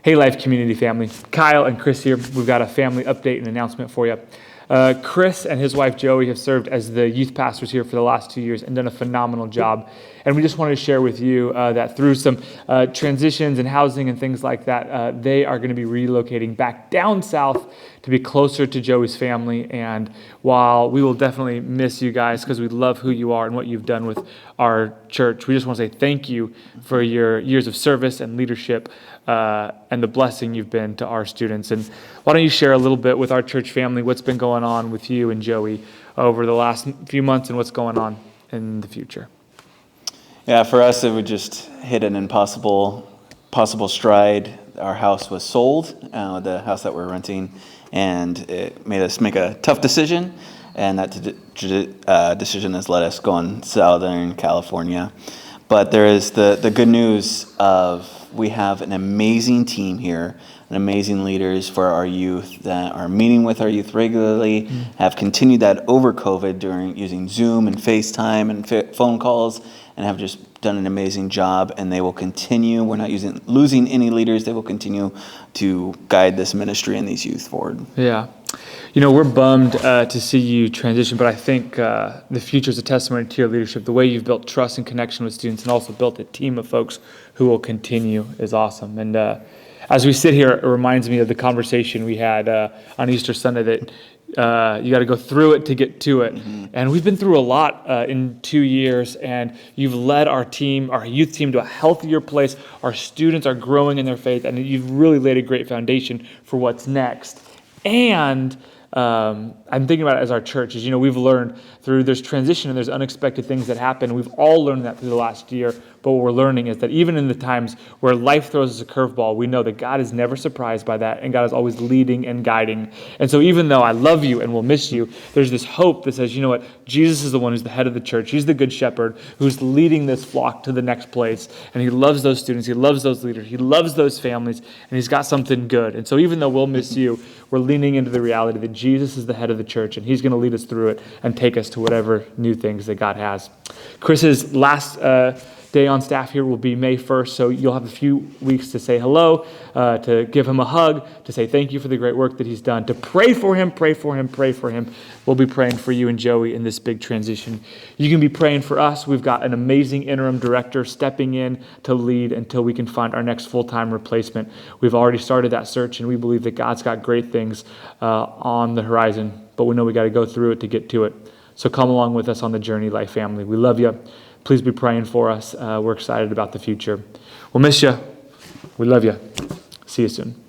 Hey, Life Community family. Kyle and Chris here. We've got a family update and announcement for you. Chris and his wife Joey have served as the youth pastors here for the last 2 years and done a phenomenal job. And we just wanted to share with you that through some transitions and housing and things like that, they are going to be relocating back down south to be closer to Joey's family. And while we will definitely miss you guys because we love who you are and what you've done with our church, we just want to say thank you for your years of service and leadership and the blessing you've been to our students. And why don't you share a little bit with our church family what's been going on with you and Joey over the last few months and what's going on in the future? Yeah, for us, it would just hit an impossible stride. Our house was sold, the house that we're renting, and it made us make a tough decision. And that decision has led us going Southern California. But there is the good news of we have an amazing team here, and amazing leaders for our youth that are meeting with our youth regularly, have continued that over COVID during using Zoom and FaceTime and phone calls, and have just done an amazing job, and they will continue. We're not losing any leaders. They will continue to guide this ministry and these youth forward. Yeah. You know, we're bummed to see you transition, but I think the future is a testimony to your leadership. The way you've built trust and connection with students and also built a team of folks who will continue is awesome. And as we sit here, it reminds me of the conversation we had on Easter Sunday that you got to go through it to get to it. Mm-hmm. And we've been through a lot in 2 years, and you've led our team, our youth team, to a healthier place. Our students are growing in their faith, and you've really laid a great foundation for what's next. And I'm thinking about it as our church, as you know, we've learned through there's transition and there's unexpected things that happen. We've all learned that through the last year, but what we're learning is that even in the times where life throws us a curveball, we know that God is never surprised by that, and God is always leading and guiding. And so even though I love you and will miss you, there's this hope that says, you know what, Jesus is the one who's the head of the church. He's the good shepherd who's leading this flock to the next place, and he loves those students, he loves those leaders, he loves those families, and he's got something good. And so even though we'll miss you, we're leaning into the reality that Jesus is the head of the church, and he's going to lead us through it and take us to whatever new things that God has. Chris's last day on staff here will be May 1st, so you'll have a few weeks to say hello, to give him a hug, to say thank you for the great work that he's done, to pray for him. We'll be praying for you and Joey in this big transition. You can be praying for us. We've got an amazing interim director stepping in to lead until we can find our next full-time replacement. We've already started that search, and we believe that God's got great things on the horizon, but we know we got to go through it to get to it. So come along with us on the journey, Life family. We love you. Please be praying for us. We're excited about the future. We'll miss you. We love you. See you soon.